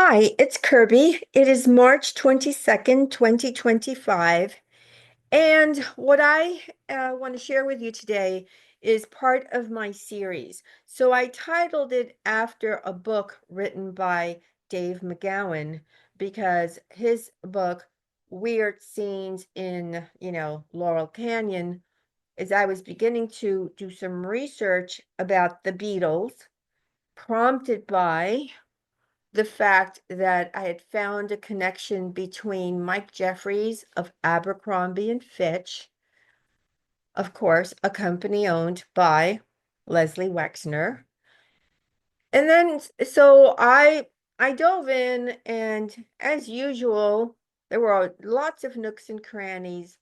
Hi, it's Kirby. It is March 22nd, 2025. And what I want to share with you today is part of my series. So I titled it after a book written by Dave McGowan because his book, Weird Scenes in, Laurel Canyon, as I was beginning to do some research about the Beatles, prompted by the fact that I had found a connection between Mike Jeffries of Abercrombie and Fitch, of course, a company owned by Leslie Wexner. And then so I dove in, and as usual, there were lots of nooks and crannies,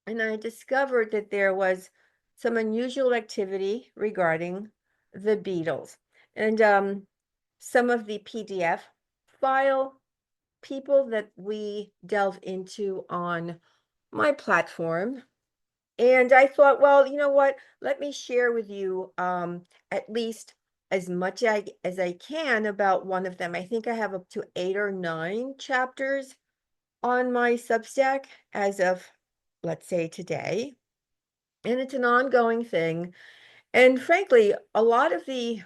and I discovered that there was some unusual activity regarding the Beatles. And some of the PDF file people that we delve into on my platform. And I thought, well, you know what? Let me share with you at least as much as I can about one of them. I think I have up to 8 or 9 chapters on my Substack as of, let's say, today. And it's an ongoing thing. And frankly, a lot of the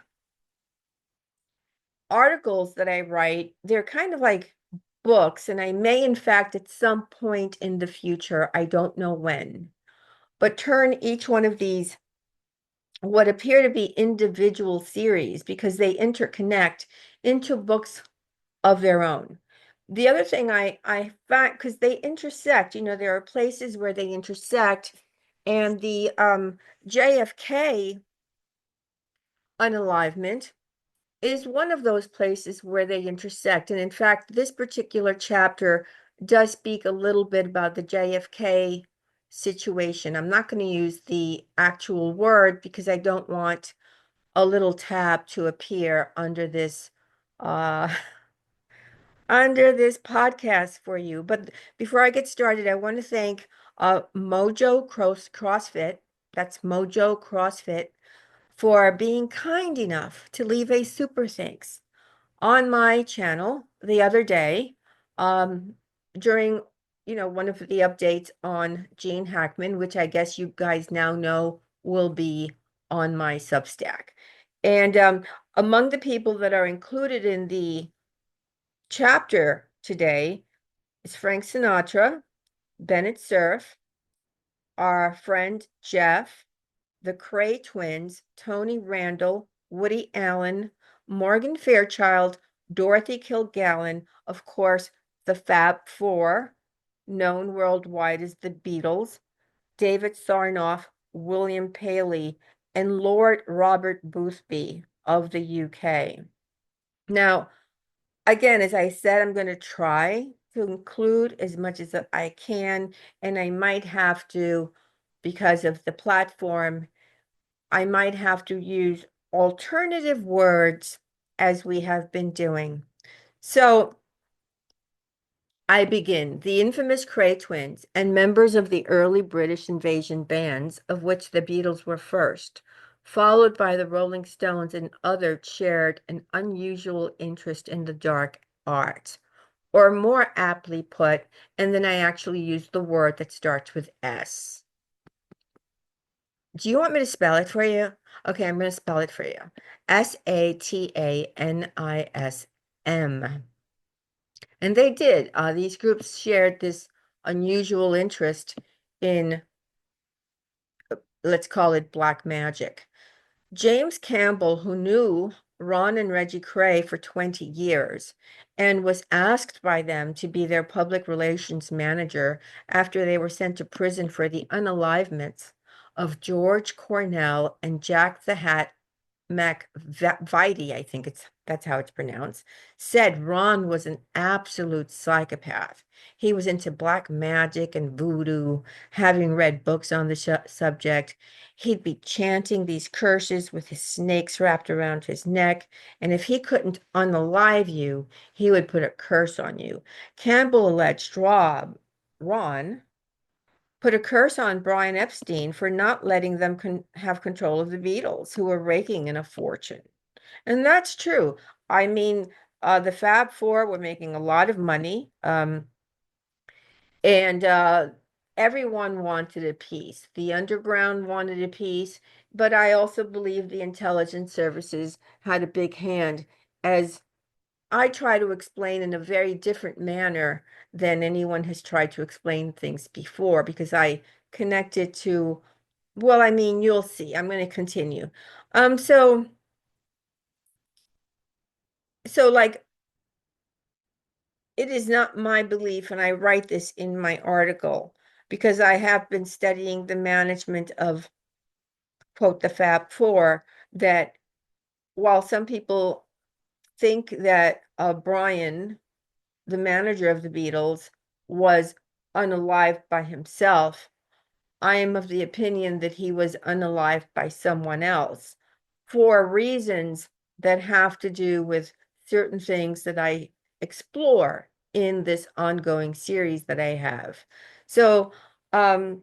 articles that I write, they're kind of like books, and I may, in fact, at some point in the future, I don't know when, but turn each one of these what appear to be individual series because they interconnect into books of their own. The other thing I found, because they intersect, there are places where they intersect, and the JFK unalivement is one of those places where they intersect. And in fact, this particular chapter does speak a little bit about the JFK situation. I'm not going to use the actual word because I don't want a little tab to appear under this uh under this podcast for you. But before I get started, I want to thank Mojo CrossFit. That's Mojo CrossFit for being kind enough to leave a super thanks on my channel the other day during one of the updates on Gene Hackman, which I guess you guys now know will be on my Substack. And among the people that are included in the chapter today is Frank Sinatra, Bennett Cerf, our friend Jeff, the Cray twins, Tony Randall, Woody Allen, Morgan Fairchild, Dorothy Kilgallen, of course, the Fab Four, known worldwide as the Beatles, David Sarnoff, William Paley, and Lord Robert Boothby of the UK. Now, again, as I said, I'm going to try to include as much as I can, and I might have to, because of the platform, I might have to use alternative words as we have been doing. So I begin. The infamous Cray twins and members of the early British invasion bands, of which the Beatles were first, followed by the Rolling Stones and others, shared an unusual interest in the dark arts, or more aptly put, and then I actually use the word that starts with S. Do you want me to spell it for you? Okay, I'm going to spell it for you. Satanism. And they did. These groups shared this unusual interest in, let's call it black magic. James Campbell, who knew Ron and Reggie Cray for 20 years and was asked by them to be their public relations manager after they were sent to prison for the unalivements of George Cornell and Jack the Hat McVitie, I think that's how it's pronounced, said Ron was an absolute psychopath. He was into black magic and voodoo, having read books on the subject. He'd be chanting these curses with his snakes wrapped around his neck, and if he couldn't unalive you, he would put a curse on you. Campbell alleged Ron put a curse on Brian Epstein for not letting them have control of the Beatles, who were raking in a fortune. And that's true. I mean, the Fab Four were making a lot of money. And everyone wanted a piece. The underground wanted a piece, but I also believe the intelligence services had a big hand, as I try to explain in a very different manner than anyone has tried to explain things before, because I connect it to, well, I mean, you'll see. I'm going to continue. So like, it is not my belief, and I write this in my article, because I have been studying the management of, quote, the Fab Four, that while some people think that Brian, the manager of the Beatles, was unalived by himself, I am of the opinion that he was unalived by someone else for reasons that have to do with certain things that I explore in this ongoing series that I have. So, and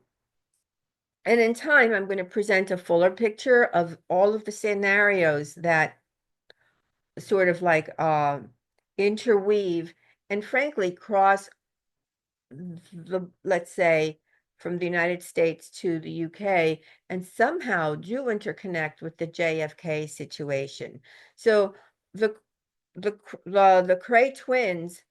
in time, I'm going to present a fuller picture of all of the scenarios that sort of like interweave and frankly cross the, let's say, from the United States to the UK, and somehow do interconnect with the JFK situation. So the the Cray twins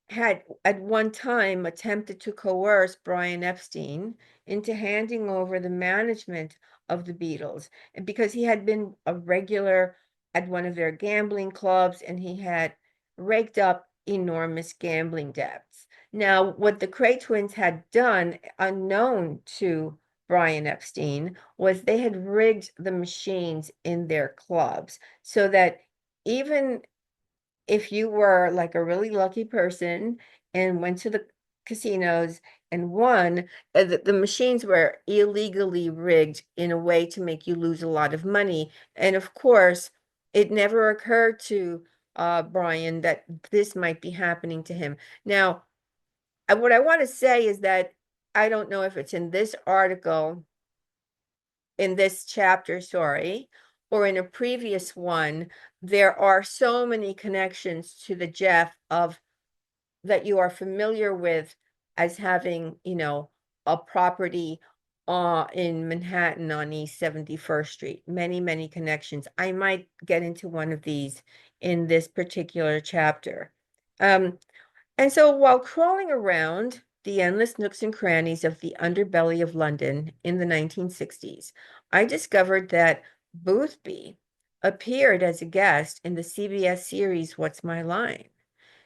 had at one time attempted to coerce Brian Epstein into handing over the management of the Beatles, and because he had been a regular at one of their gambling clubs and he had raked up enormous gambling debts. Now, what the Cray twins had done, unknown to Brian Epstein, was they had rigged the machines in their clubs so that even if you were like a really lucky person and went to the casinos and won, the machines were illegally rigged in a way to make you lose a lot of money. And of course, it never occurred to Brian that this might be happening to him. Now, what I want to say is that I don't know if it's in this article, in this chapter, sorry, or in a previous one, there are so many connections to the Jeff of that you are familiar with as having, a property in Manhattan on East 71st Street. Many, many connections. I might get into one of these in this particular chapter. And so while crawling around the endless nooks and crannies of the underbelly of London in the 1960s, I discovered that Boothby appeared as a guest in the CBS series What's My Line?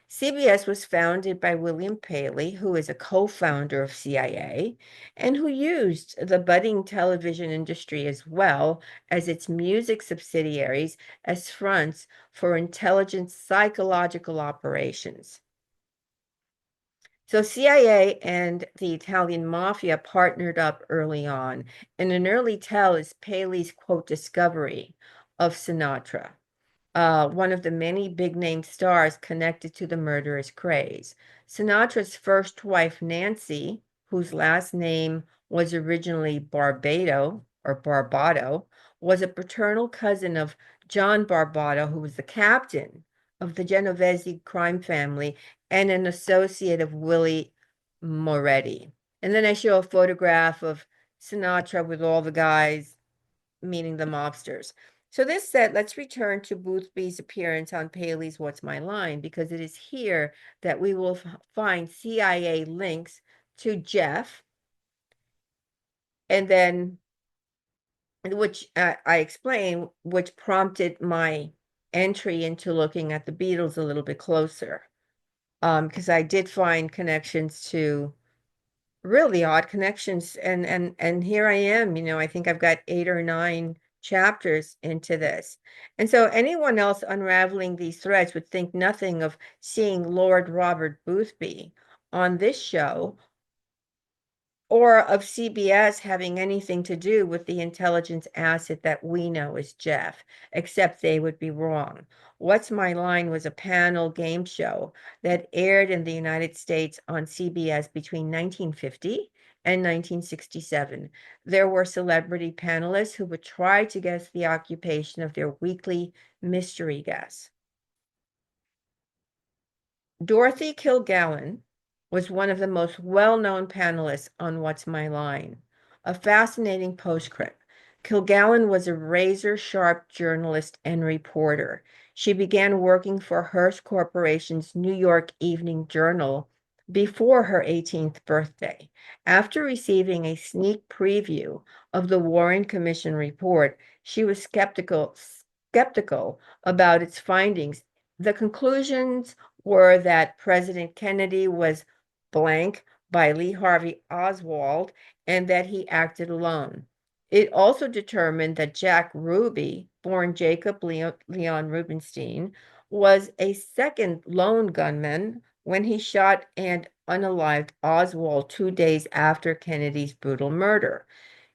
CBS was founded by William Paley, who is a co-founder of CIA, and who used the budding television industry as well as its music subsidiaries as fronts for intelligence psychological operations. So CIA and the Italian mafia partnered up early on, and an early tell is Paley's, quote, discovery of Sinatra, one of the many big-name stars connected to the murderous craze. Sinatra's first wife, Nancy, whose last name was originally Barbado, was a paternal cousin of John Barbado, who was the captain of the Genovese crime family and an associate of Willie Moretti. And then I show a photograph of Sinatra with all the guys, meaning the mobsters. So this said, let's return to Boothby's appearance on Paley's What's My Line, because it is here that we will find CIA links to Jeff, and then, which I explain, which prompted my entry into looking at the Beatles a little bit closer, because I did find connections to really odd connections, and here I am, I think I've got 8 or 9 chapters into this. And so anyone else unraveling these threads would think nothing of seeing Lord Robert Boothby on this show, or of CBS having anything to do with the intelligence asset that we know as Jeff, except they would be wrong. What's My Line was a panel game show that aired in the United States on CBS between 1950 and 1967. There were celebrity panelists who would try to guess the occupation of their weekly mystery guest. Dorothy Kilgallen was one of the most well-known panelists on What's My Line, a fascinating postscript. Kilgallen was a razor-sharp journalist and reporter. She began working for Hearst Corporation's New York Evening Journal before her 18th birthday. After receiving a sneak preview of the Warren Commission report, she was skeptical about its findings. The conclusions were that President Kennedy was blank by Lee Harvey Oswald and that he acted alone. It also determined that Jack Ruby, born Jacob Leon Rubenstein, was a second lone gunman when he shot and unalived Oswald 2 days after Kennedy's brutal murder.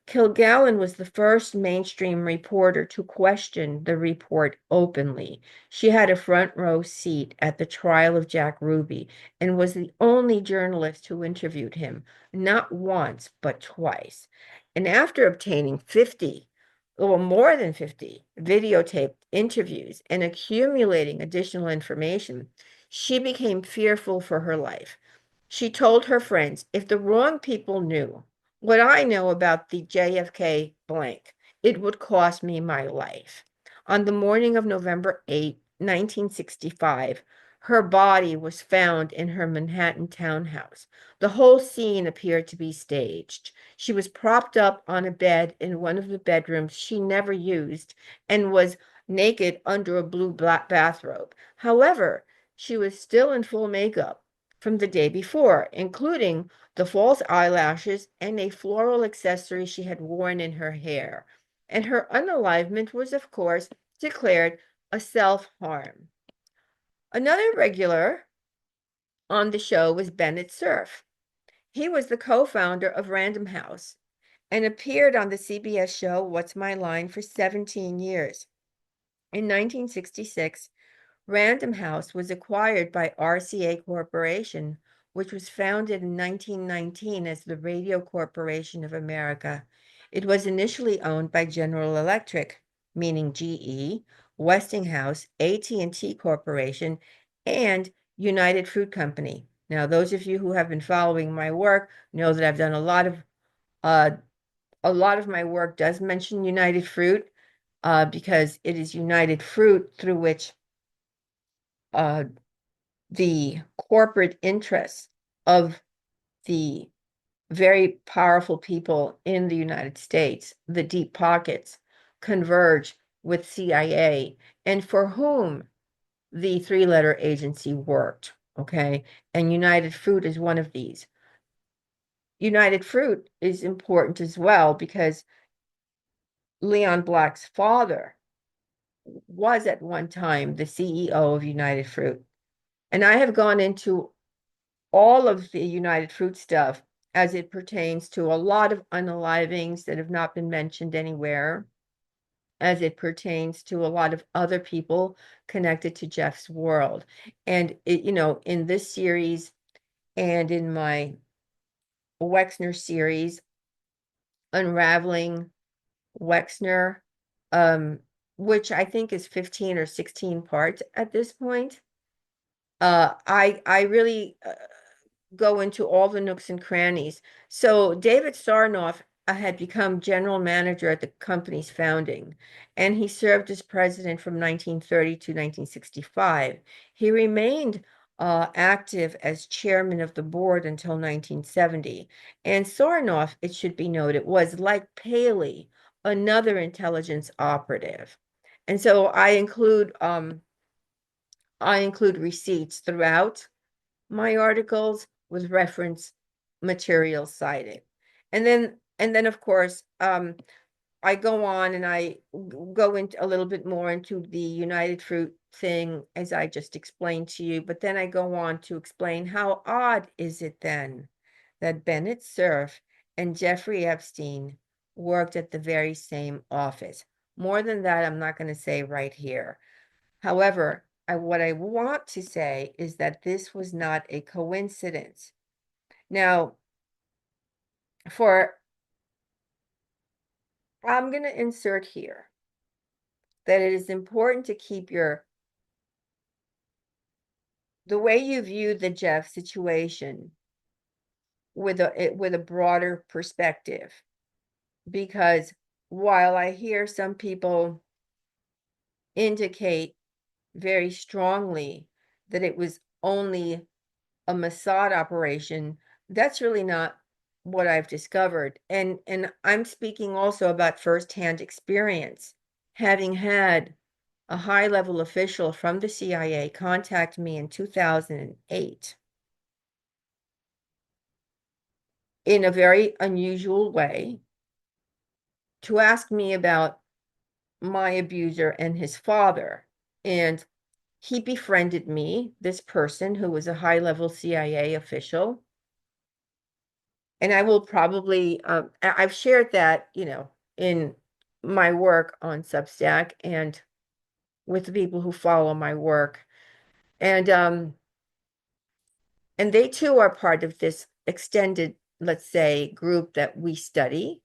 Kilgallen was the first mainstream reporter to question the report openly. She had a front row seat at the trial of Jack Ruby and was the only journalist who interviewed him, not once, but twice. And after obtaining 50, or more than 50, videotaped interviews and accumulating additional information, she became fearful for her life. She told her friends, if the wrong people knew what I know about the JFK blank, it would cost me my life. On the morning of November 8, 1965, her body was found in her Manhattan townhouse. The whole scene appeared to be staged. She was propped up on a bed in one of the bedrooms she never used and was naked under a blue black bathrobe. However, she was still in full makeup from the day before, including the false eyelashes and a floral accessory she had worn in her hair. And her unalivement was, of course, declared a self-harm. Another regular on the show was Bennett Cerf. He was the co-founder of Random House and appeared on the CBS show What's My Line for 17 years. In 1966, Random House was acquired by RCA Corporation, which was founded in 1919 as the Radio Corporation of America. It was initially owned by General Electric, meaning GE, Westinghouse, AT&T Corporation, and United Fruit Company. Now, those of you who have been following my work know that I've done uh, a lot of my work does mention United Fruit, because it is United Fruit through which uh, the corporate interests of the very powerful people in the United States, the deep pockets, converge with CIA, and for whom the three-letter agency worked, okay? And United Fruit is one of these. United Fruit is important as well because Leon Black's father was at one time the CEO of United Fruit. And I have gone into all of the United Fruit stuff as it pertains to a lot of unalivings that have not been mentioned anywhere, as it pertains to a lot of other people connected to Jeff's world. And in this series and in my Wexner series, Unraveling Wexner, which I think is 15 or 16 parts at this point. I really go into all the nooks and crannies. So David Sarnoff had become general manager at the company's founding, and he served as president from 1930 to 1965. He remained active as chairman of the board until 1970. And Sarnoff, it should be noted, was like Paley, another intelligence operative. And so I include receipts throughout my articles with reference material cited. And then of course, I go on and I go into a little bit more into the United Fruit thing as I just explained to you, but then I go on to explain how odd is it then that Bennett Cerf and Jeffrey Epstein worked at the very same office. More than that, I'm not going to say right here. However, what I want to say is that this was not a coincidence. Now, I'm going to insert here that it is important to keep your the way you view the Jeff situation with a broader perspective, because while I hear some people indicate very strongly that it was only a Mossad operation, that's really not what I've discovered. And I'm speaking also about firsthand experience, having had a high-level official from the CIA contact me in 2008 in a very unusual way to ask me about my abuser and his father. And he befriended me, this person who was a high-level CIA official. And I will probably, I've shared that, in my work on Substack and with the people who follow my work. And they too are part of this extended, let's say, group that we study,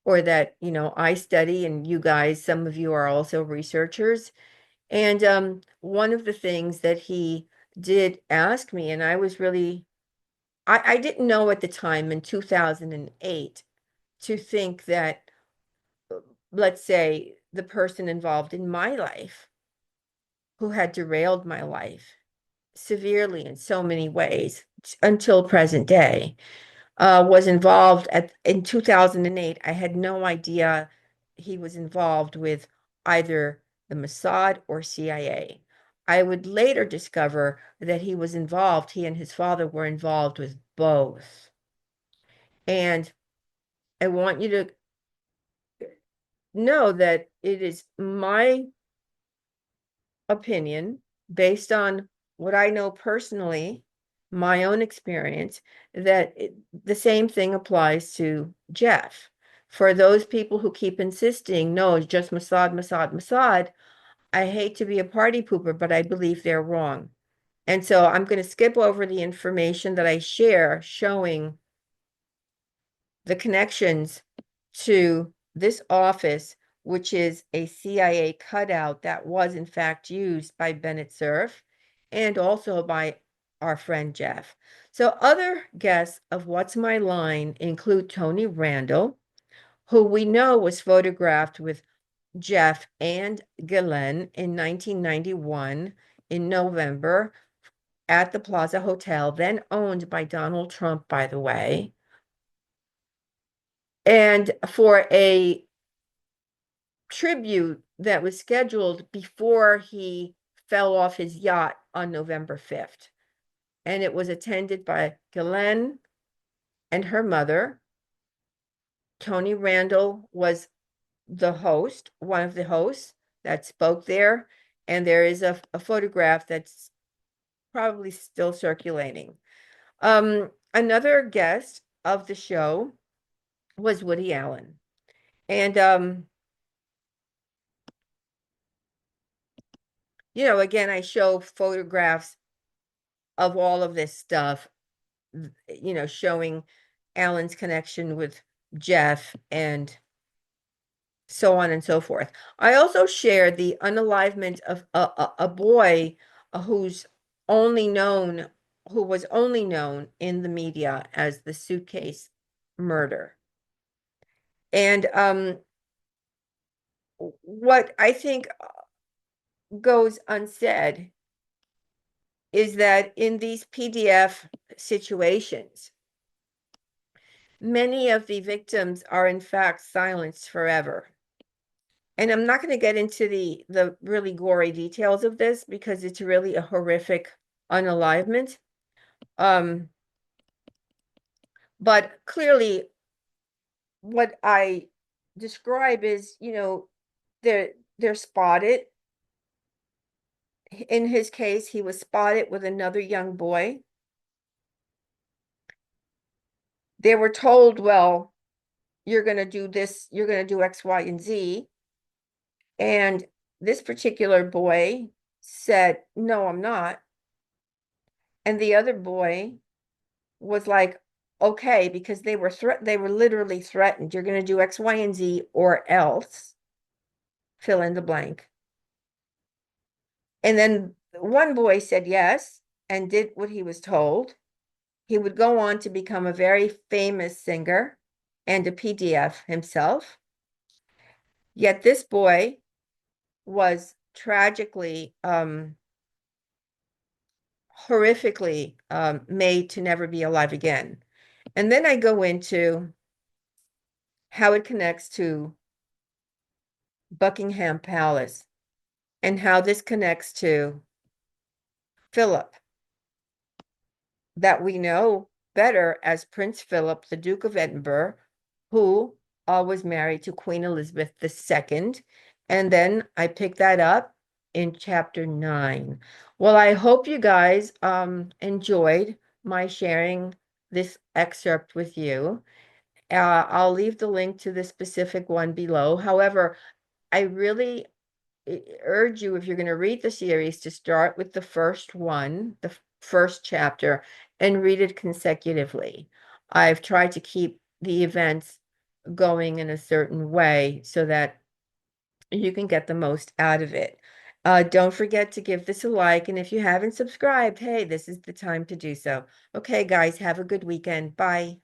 or that, I study, and you guys, some of you are also researchers. And one of the things that he did ask me, and I was really, I didn't know at the time in 2008 to think that, let's say, the person involved in my life who had derailed my life severely in so many ways until present day, was involved in 2008. I had no idea he was involved with either the Mossad or CIA. I would later discover that he and his father were involved with both. And I want you to know that it is my opinion, based on what I know personally, my own experience, that the same thing applies to Jeff. For those people who keep insisting, no, it's just Mossad, Mossad, Mossad, I hate to be a party pooper, but I believe they're wrong. And so I'm going to skip over the information that I share showing the connections to this office, which is a CIA cutout that was in fact used by Bennett Cerf and also by our friend Jeff. So other guests of What's My Line include Tony Randall, who we know was photographed with Jeff and Ghislaine in 1991 in November at the Plaza Hotel, then owned by Donald Trump, by the way. And for a tribute that was scheduled before he fell off his yacht on November 5th. And it was attended by Ghislaine and her mother. Tony Randall was the host, one of the hosts that spoke there. And there is a photograph that's probably still circulating. Another guest of the show was Woody Allen. And again, I show photographs of all of this stuff, showing Alan's connection with Jeff and so on and so forth. I also shared the unalivement of a boy who's who was only known in the media as the suitcase murder. And what I think goes unsaid is that in these PDF situations, many of the victims are in fact silenced forever. And I'm not going to get into the really gory details of this because it's really a horrific unalivement. But clearly what I describe is, they're spotted. In his case, he was spotted with another young boy. They were told, well, you're going to do this, you're going to do X, Y, and Z. And this particular boy said, no, I'm not. And the other boy was like, okay, because they were literally threatened. You're going to do X, Y, and Z, or else fill in the blank. And then one boy said yes, and did what he was told. He would go on to become a very famous singer and a PDF himself. Yet this boy was tragically, horrifically made to never be alive again. And then I go into how it connects to Buckingham Palace and how this connects to Philip, that we know better as Prince Philip, the Duke of Edinburgh, who was married to Queen Elizabeth II. And then I pick that up in chapter 9. Well, I hope you guys enjoyed my sharing this excerpt with you. I'll leave the link to the specific one below. However, I really urge you, if you're going to read the series, to start with the first one, the first chapter, and read it consecutively. I've tried to keep the events going in a certain way so that you can get the most out of it. Don't forget to give this a like, and if you haven't subscribed, hey, this is the time to do so. Okay, guys, have a good weekend. Bye.